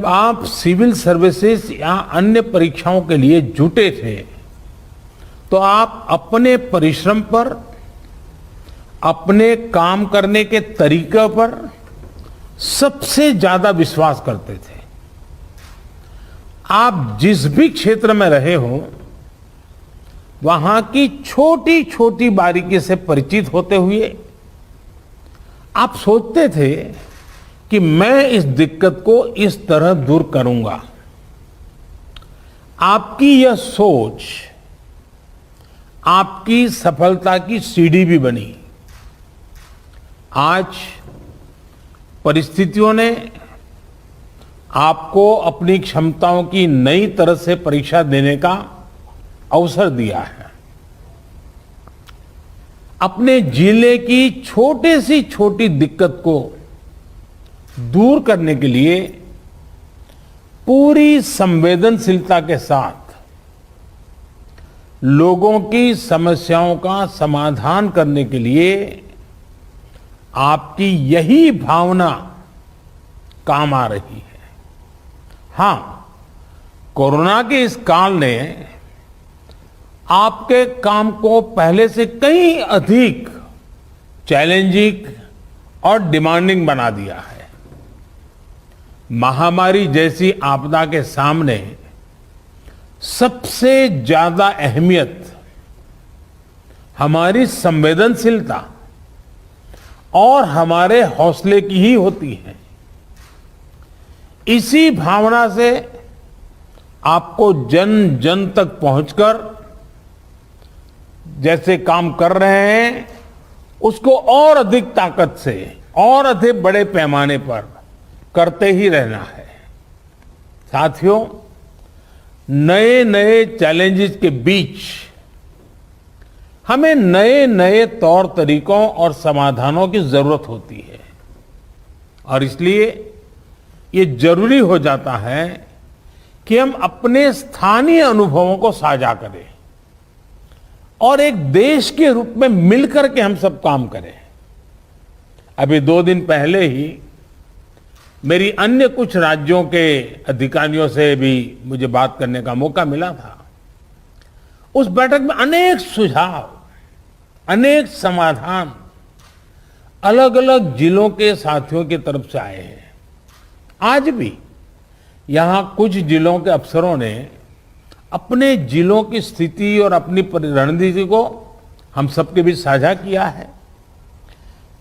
आप civil services या अन्य परीक्षाओं के लिए जुटे थे तो आप अपने परिश्रम पर, अपने काम करने के तरीके पर सबसे ज्यादा विश्वास करते थे। आप जिस भी क्षेत्र में रहे हो वहां की छोटी छोटी बारीकी से परिचित होते हुए आप सोचते थे कि मैं इस दिक्कत को इस तरह दूर करूंगा। आपकी यह सोच आपकी सफलता की सीढ़ी भी बनी। आज परिस्थितियों ने आपको अपनी क्षमताओं की नई तरह से परीक्षा देने का अवसर दिया है। अपने जिले की छोटी से छोटी दिक्कत को दूर करने के लिए पूरी संवेदनशीलता के साथ लोगों की समस्याओं का समाधान करने के लिए आपकी यही भावना काम आ रही है। हां, कोरोना के इस काल ने आपके काम को पहले से कहीं अधिक चैलेंजिंग और डिमांडिंग बना दिया है। महामारी जैसी आपदा के सामने सबसे ज्यादा अहमियत हमारी संवेदनशीलता और हमारे हौसले की ही होती है। इसी भावना से आपको जन जन तक पहुंचकर जैसे काम कर रहे हैं उसको और अधिक ताकत से और अधिक बड़े पैमाने पर करते ही रहना है। साथियों, नए नए चैलेंजेस के बीच हमें नए नए तौर तरीकों और समाधानों की जरूरत होती है और इसलिए ये जरूरी हो जाता है कि हम अपने स्थानीय अनुभवों को साझा करें और एक देश के रूप में मिलकर के हम सब काम करें। अभी 2 दिन पहले ही मेरी अन्य कुछ राज्यों के अधिकारियों से भी मुझे बात करने का मौका मिला था। उस बैठक में अनेक सुझाव, अनेक समाधान अलग अलग जिलों के साथियों की तरफ से आए हैं। आज भी यहां कुछ जिलों के अफसरों ने अपने जिलों की स्थिति और अपनी रणनीति को हम सबके बीच साझा किया है।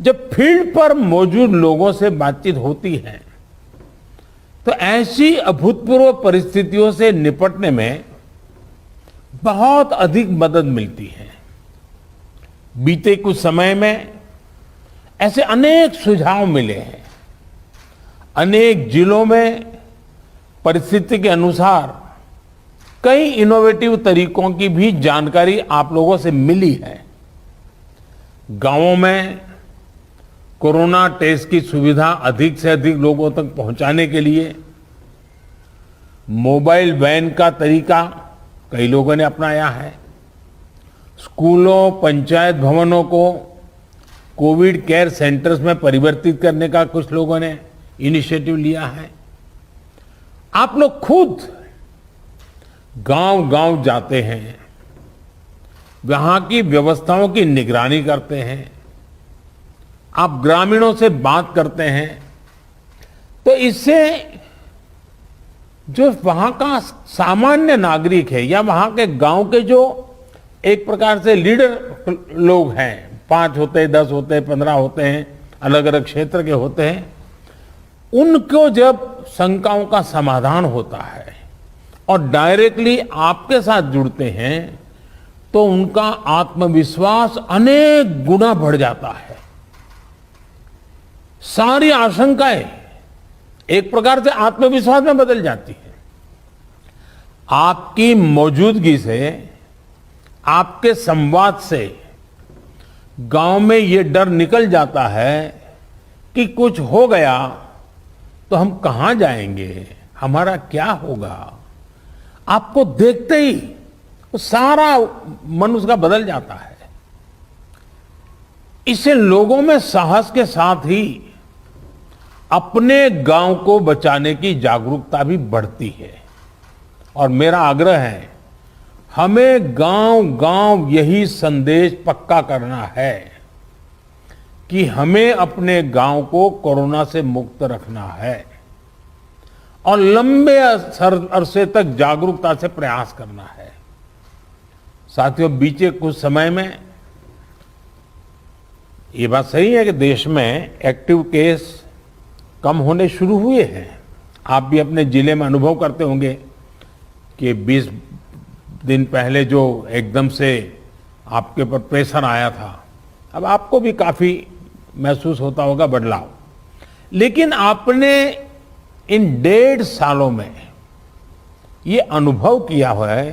जब फील्ड पर मौजूद लोगों से बातचीत होती है तो ऐसी अभूतपूर्व परिस्थितियों से निपटने में बहुत अधिक मदद मिलती है। बीते कुछ समय में ऐसे अनेक सुझाव मिले हैं। अनेक जिलों में परिस्थिति के अनुसार कई इनोवेटिव तरीकों की भी जानकारी आप लोगों से मिली है। गांवों में कोरोना टेस्ट की सुविधा अधिक से अधिक लोगों तक पहुंचाने के लिए मोबाइल वैन का तरीका कई लोगों ने अपनाया है। स्कूलों, पंचायत भवनों को कोविड केयर सेंटर्स में परिवर्तित करने का कुछ लोगों ने इनिशिएटिव लिया है। आप लोग खुद गांव-गांव जाते हैं, वहां की व्यवस्थाओं की निगरानी करते हैं, आप ग्रामीणों से बात करते हैं, तो इससे जो वहां का सामान्य नागरिक है या वहां के गांव के जो एक प्रकार से लीडर लोग हैं, 5 होते हैं, 10 होते हैं, 15 होते हैं, अलग अलग क्षेत्र के होते हैं, उनको जब शंकाओं का समाधान होता है और डायरेक्टली आपके साथ जुड़ते हैं तो उनका आत्मविश्वास अनेक गुना बढ़ जाता है। सारी आशंकाएं एक प्रकार से आत्मविश्वास में बदल जाती है। आपकी मौजूदगी से, आपके संवाद से गांव में ये डर निकल जाता है कि कुछ हो गया तो हम कहां जाएंगे, हमारा क्या होगा। आपको देखते ही तो सारा मन उसका बदल जाता है। इससे लोगों में साहस के साथ ही अपने गांव को बचाने की जागरूकता भी बढ़ती है। और मेरा आग्रह है, हमें गांव-गांव यही संदेश पक्का करना है कि हमें अपने गांव को कोरोना से मुक्त रखना है और लंबे अरसे तक जागरूकता से प्रयास करना है। साथियों, बीते कुछ समय में ये बात सही है कि देश में एक्टिव केस कम होने शुरू हुए हैं। आप भी अपने जिले में अनुभव करते होंगे कि 20 दिन पहले जो एकदम से आपके ऊपर प्रेशर आया था, अब आपको भी काफी महसूस होता होगा बदलाव। लेकिन आपने इन 1.5 सालों में ये अनुभव किया हुआ है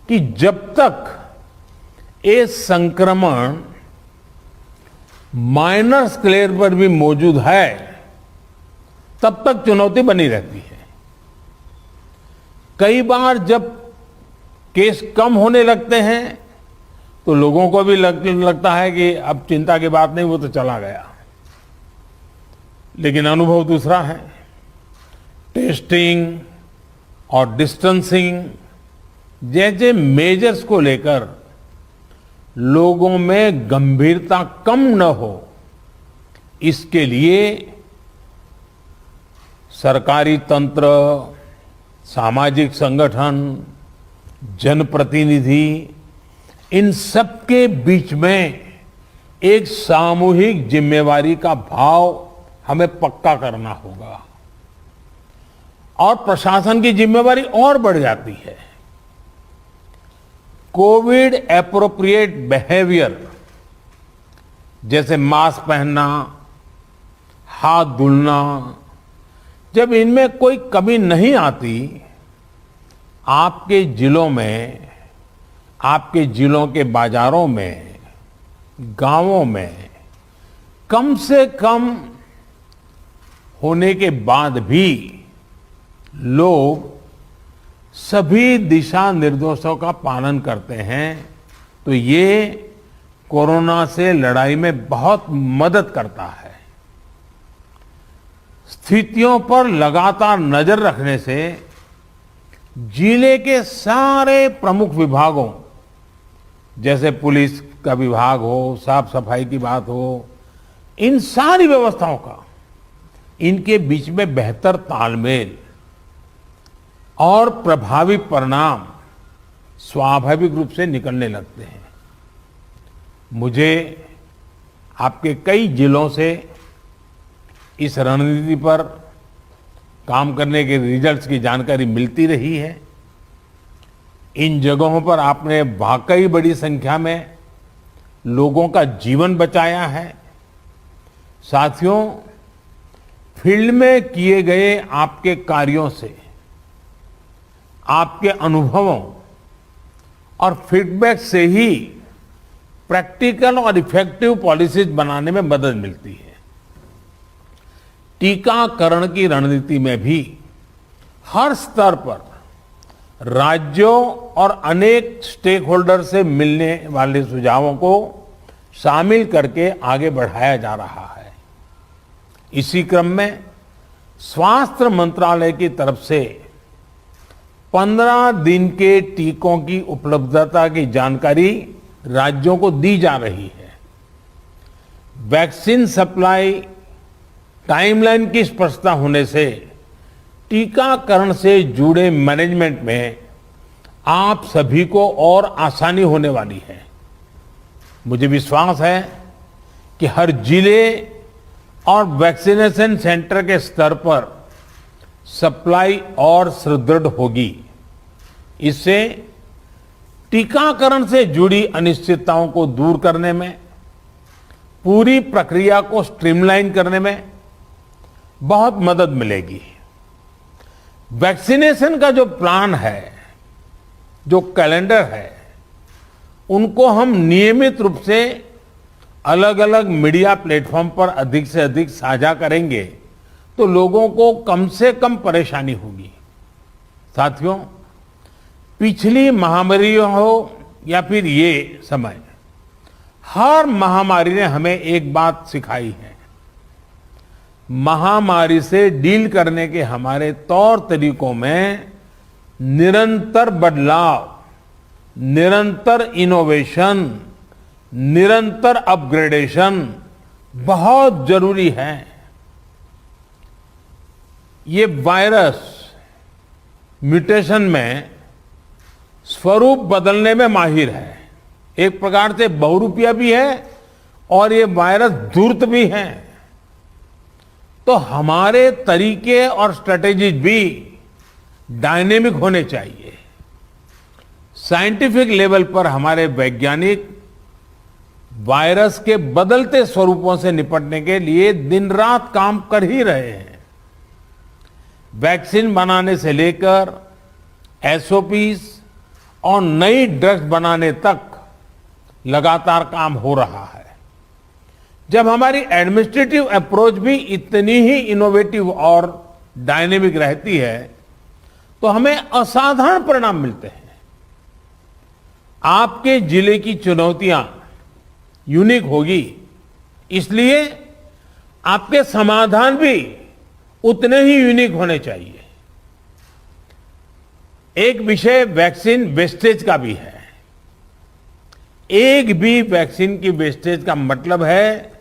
कि जब तक ये संक्रमण माइनर स्केल पर भी मौजूद है, तब तक चुनौती बनी रहती है। कई बार जब केस कम होने लगते हैं तो लोगों को भी लगता है कि अब चिंता की बात नहीं, वो तो चला गया। लेकिन अनुभव दूसरा है। टेस्टिंग और डिस्टेंसिंग जैसे मेजर्स को लेकर लोगों में गंभीरता कम न हो, इसके लिए सरकारी तंत्र, सामाजिक संगठन, जनप्रतिनिधि, इन सबके बीच में एक सामूहिक जिम्मेवारी का भाव हमें पक्का करना होगा। और प्रशासन की जिम्मेवारी और बढ़ जाती है। कोविड एप्रोप्रिएट बिहेवियर जैसे मास्क पहनना, हाथ धुलना, जब इनमें कोई कमी नहीं आती, आपके जिलों में, आपके जिलों के बाजारों में, गांवों में कम से कम होने के बाद भी लोग सभी दिशा निर्देशों का पालन करते हैं, तो ये कोरोना से लड़ाई में बहुत मदद करता है। स्थितियों पर लगातार नजर रखने से जिले के सारे प्रमुख विभागों, जैसे पुलिस का विभाग हो, साफ सफाई की बात हो, इन सारी व्यवस्थाओं का, इनके बीच में बेहतर तालमेल और प्रभावी परिणाम स्वाभाविक रूप से निकलने लगते हैं। मुझे आपके कई जिलों से इस रणनीति पर काम करने के रिजल्ट्स की जानकारी मिलती रही है। इन जगहों पर आपने वाकई बड़ी संख्या में लोगों का जीवन बचाया है। साथियों, फील्ड में किए गए आपके कार्यों से, आपके अनुभवों और फीडबैक से ही प्रैक्टिकल और इफेक्टिव पॉलिसीज बनाने में मदद मिलती है। टीकाकरण की रणनीति में भी हर स्तर पर राज्यों और अनेक स्टेक होल्डर से मिलने वाले सुझावों को शामिल करके आगे बढ़ाया जा रहा है। इसी क्रम में स्वास्थ्य मंत्रालय की तरफ से 15 दिन के टीकों की उपलब्धता की जानकारी राज्यों को दी जा रही है। वैक्सीन सप्लाई टाइमलाइन की स्पष्टता होने से टीकाकरण से जुड़े मैनेजमेंट में आप सभी को और आसानी होने वाली है। मुझे विश्वास है कि हर जिले और वैक्सीनेशन सेंटर के स्तर पर सप्लाई और सुदृढ़ होगी। इससे टीकाकरण से जुड़ी अनिश्चितताओं को दूर करने में, पूरी प्रक्रिया को स्ट्रीमलाइन करने में बहुत मदद मिलेगी। वैक्सीनेशन का जो प्लान है, जो कैलेंडर है, उनको हम नियमित रूप से अलग अलग मीडिया प्लेटफॉर्म पर अधिक से अधिक साझा करेंगे तो लोगों को कम से कम परेशानी होगी। साथियों, पिछली महामारी हो या फिर ये समय, हर महामारी ने हमें एक बात सिखाई है। महामारी से डील करने के हमारे तौर तरीकों में निरंतर बदलाव, निरंतर इनोवेशन, निरंतर अपग्रेडेशन बहुत जरूरी है। ये वायरस म्यूटेशन में स्वरूप बदलने में माहिर है, एक प्रकार से बहुरूपिया भी है और ये वायरस धूर्त भी है। तो हमारे तरीके और स्ट्रेटेजीज भी डायनेमिक होने चाहिए। साइंटिफिक लेवल पर हमारे वैज्ञानिक वायरस के बदलते स्वरूपों से निपटने के लिए दिन रात काम कर ही रहे हैं। वैक्सीन बनाने से लेकर एसओपीज और नई ड्रग्स बनाने तक लगातार काम हो रहा है। जब हमारी एडमिनिस्ट्रेटिव अप्रोच भी इतनी ही इनोवेटिव और डायनेमिक रहती है तो हमें असाधारण परिणाम मिलते हैं। आपके जिले की चुनौतियां यूनिक होगी, इसलिए आपके समाधान भी उतने ही यूनिक होने चाहिए। एक विषय वैक्सीन वेस्टेज का भी है। एक भी वैक्सीन की वेस्टेज का मतलब है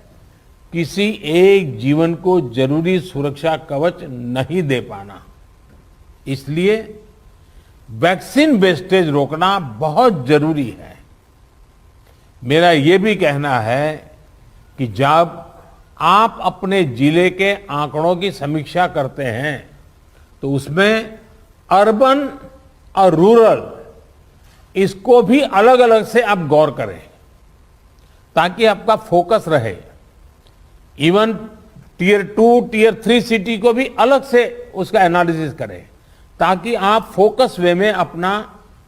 किसी एक जीवन को जरूरी सुरक्षा कवच नहीं दे पाना। इसलिए वैक्सीन वेस्टेज रोकना बहुत जरूरी है। मेरा यह भी कहना है कि जब आप अपने जिले के आंकड़ों की समीक्षा करते हैं तो उसमें अर्बन और रूरल इसको भी अलग अलग से आप गौर करें ताकि आपका फोकस रहे। इवन टियर 2, टियर 3 सिटी को भी अलग से उसका एनालिसिस करें ताकि आप फोकस वे में अपना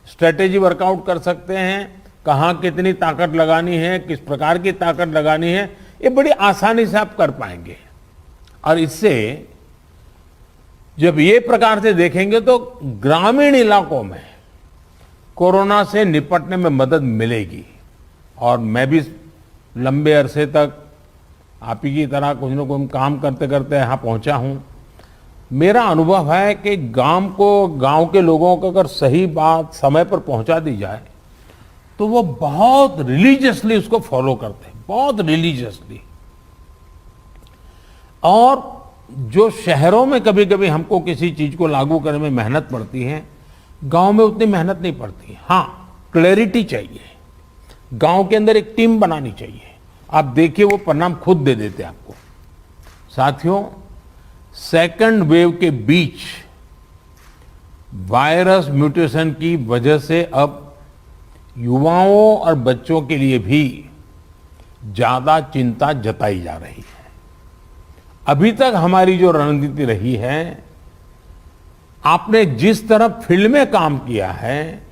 स्ट्रेटेजी वर्कआउट कर सकते हैं। कहां कितनी ताकत लगानी है, किस प्रकार की ताकत लगानी है, ये बड़ी आसानी से आप कर पाएंगे। और इससे जब ये प्रकार से देखेंगे तो ग्रामीण इलाकों में कोरोना से निपटने में मदद मिलेगी। और मैं भी लंबे अरसे तक आप ही की तरह कुछ न कुछ काम करते करते यहाँ पहुंचा हूं। मेरा अनुभव है कि गांव के लोगों को अगर सही बात समय पर पहुंचा दी जाए तो वो बहुत रिलीजियसली उसको फॉलो करते हैं, बहुत रिलीजियसली। और जो शहरों में कभी कभी हमको किसी चीज को लागू करने में मेहनत पड़ती है, गांव में उतनी मेहनत नहीं पड़ती। हाँ, क्लैरिटी चाहिए, गांव के अंदर एक टीम बनानी चाहिए। आप देखिए वो परिणाम खुद दे देते आपको। साथियों, सेकंड वेव के बीच वायरस म्यूटेशन की वजह से अब युवाओं और बच्चों के लिए भी ज्यादा चिंता जताई जा रही है। अभी तक हमारी जो रणनीति रही है, आपने जिस तरह फील्ड में काम किया है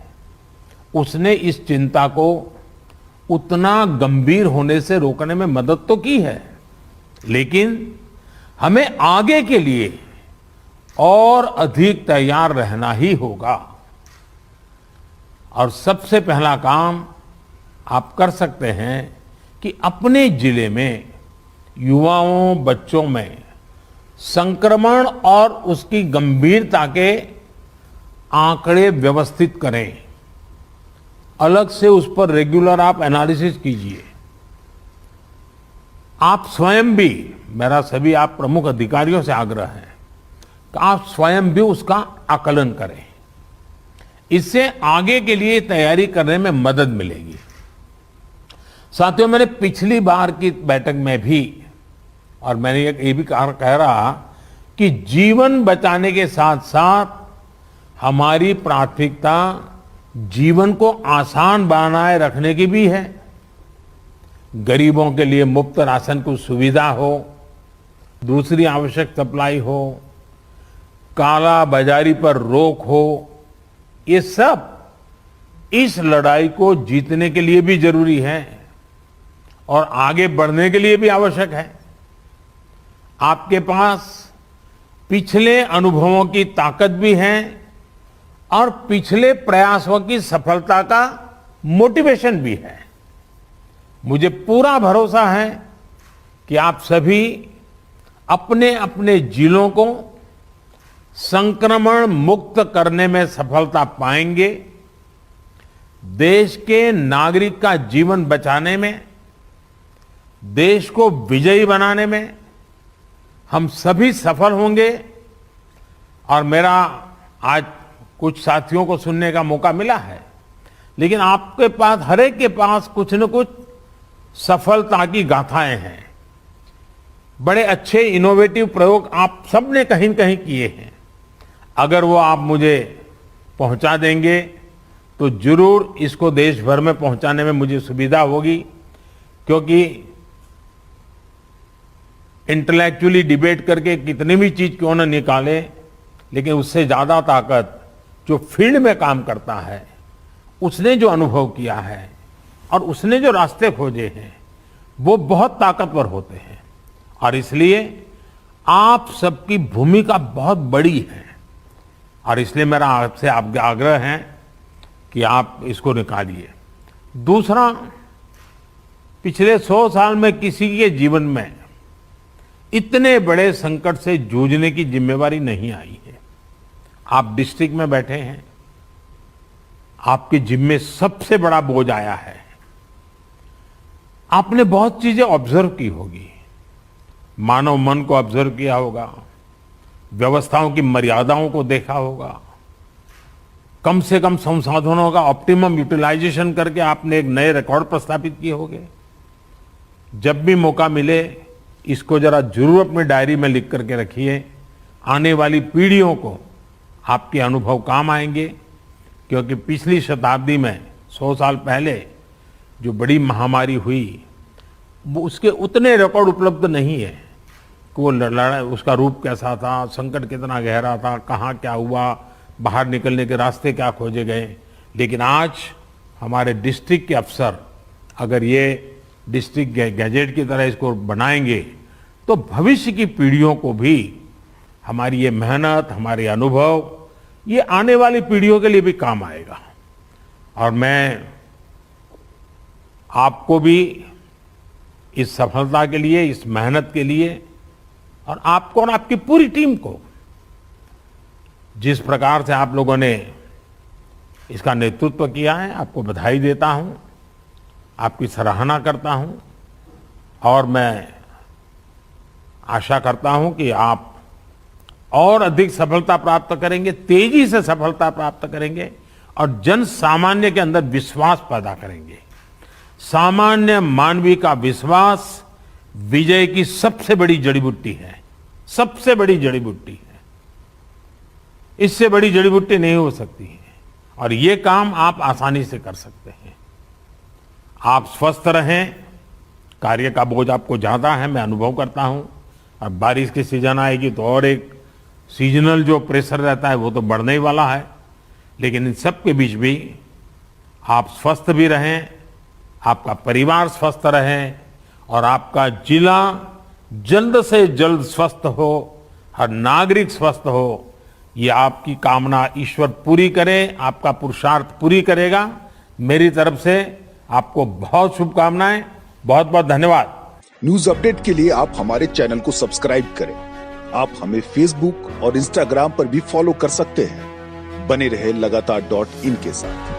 उसने इस चिंता को उतना गंभीर होने से रोकने में मदद तो की है, लेकिन हमें आगे के लिए और अधिक तैयार रहना ही होगा। और सबसे पहला काम आप कर सकते हैं कि अपने जिले में युवाओं, बच्चों में संक्रमण और उसकी गंभीरता के आंकड़े व्यवस्थित करें। अलग से उस पर रेगुलर आप एनालिसिस कीजिए। आप स्वयं भी, मेरा सभी आप प्रमुख अधिकारियों से आग्रह है कि आप स्वयं भी उसका आकलन करें। इससे आगे के लिए तैयारी करने में मदद मिलेगी। साथियों, मैंने पिछली बार की बैठक में भी, और मैंने ये भी कह रहा कि जीवन बचाने के साथ साथ हमारी प्राथमिकता जीवन को आसान बनाए रखने की भी है। गरीबों के लिए मुफ्त राशन की सुविधा हो, दूसरी आवश्यक सप्लाई हो, काला बाजारी पर रोक हो, ये सब इस लड़ाई को जीतने के लिए भी जरूरी है और आगे बढ़ने के लिए भी आवश्यक है। आपके पास पिछले अनुभवों की ताकत भी है और पिछले प्रयासों की सफलता का मोटिवेशन भी है। मुझे पूरा भरोसा है कि आप सभी अपने अपने जिलों को संक्रमण मुक्त करने में सफलता पाएंगे, देश के नागरिक का जीवन बचाने में, देश को विजयी बनाने में हम सभी सफल होंगे। और मेरा आज कुछ साथियों को सुनने का मौका मिला है, लेकिन आपके पास, हर एक के पास कुछ न कुछ सफलता की गाथाएं हैं। बड़े अच्छे इनोवेटिव प्रयोग आप सबने कहीं न कहीं किए हैं। अगर वो आप मुझे पहुंचा देंगे तो जरूर इसको देश भर में पहुंचाने में मुझे सुविधा होगी, क्योंकि इंटेलेक्चुअली डिबेट करके कितनी भी चीज क्यों न निकाले, लेकिन उससे ज्यादा ताकत जो फील्ड में काम करता है, उसने जो अनुभव किया है और उसने जो रास्ते खोजे हैं, वो बहुत ताकतवर होते हैं। और इसलिए आप सबकी भूमिका बहुत बड़ी है, और इसलिए मेरा आपसे आग्रह है कि आप इसको निकालिए। दूसरा, पिछले 100 साल में किसी के जीवन में इतने बड़े संकट से जूझने की जिम्मेवारी नहीं आई है। आप डिस्ट्रिक्ट में बैठे हैं, आपके जिम्मे सबसे बड़ा बोझ आया है। आपने बहुत चीजें ऑब्जर्व की होगी, मानव मन को ऑब्जर्व किया होगा, व्यवस्थाओं की मर्यादाओं को देखा होगा, कम से कम संसाधनों का ऑप्टिमम यूटिलाइजेशन करके आपने एक नए रिकॉर्ड प्रस्थापित किए होंगे। जब भी मौका मिले इसको जरा जरूर अपनी डायरी में लिख करके रखिए। आने वाली पीढ़ियों को आपके अनुभव काम आएंगे, क्योंकि पिछली शताब्दी में 100 साल पहले जो बड़ी महामारी हुई, वो उसके उतने रिकॉर्ड उपलब्ध नहीं है कि वो लड़ाई, उसका रूप कैसा था, संकट कितना गहरा था, कहाँ क्या हुआ, बाहर निकलने के रास्ते क्या खोजे गए। लेकिन आज हमारे डिस्ट्रिक्ट के अफसर अगर ये डिस्ट्रिक्ट गैजेट की तरह इसको बनाएंगे, तो भविष्य की पीढ़ियों को भी हमारी ये मेहनत, हमारे अनुभव, ये आने वाली पीढ़ियों के लिए भी काम आएगा। और मैं आपको भी इस सफलता के लिए, इस मेहनत के लिए, और आपको और आपकी पूरी टीम को, जिस प्रकार से आप लोगों ने इसका नेतृत्व किया है, आपको बधाई देता हूं, आपकी सराहना करता हूं। और मैं आशा करता हूं कि आप और अधिक सफलता प्राप्त करेंगे, तेजी से सफलता प्राप्त करेंगे और जन सामान्य के अंदर विश्वास पैदा करेंगे। सामान्य मानवीय का विश्वास विजय की सबसे बड़ी जड़ी बूटी है, सबसे बड़ी जड़ी बूटी है। इससे बड़ी जड़ी बूटी नहीं हो सकती है, और ये काम आप आसानी से कर सकते हैं। आप स्वस्थ रहें, कार्य का बोझ आपको ज्यादा है, मैं अनुभव करता हूं। अब बारिश की सीजन आएगी तो और एक सीजनल जो प्रेशर रहता है वो तो बढ़ने ही वाला है। लेकिन इन सब के बीच भी आप स्वस्थ भी रहें, आपका परिवार स्वस्थ रहे, और आपका जिला जल्द से जल्द स्वस्थ हो, हर नागरिक स्वस्थ हो, ये आपकी कामना ईश्वर पूरी करे, आपका पुरुषार्थ पूरी करेगा। मेरी तरफ से आपको बहुत शुभकामनाएं, बहुत बहुत धन्यवाद। न्यूज अपडेट के लिए आप हमारे चैनल को सब्सक्राइब करें। आप हमें फेसबुक और इंस्टाग्राम पर भी फॉलो कर सकते हैं। बने रहे लगातार .in के साथ।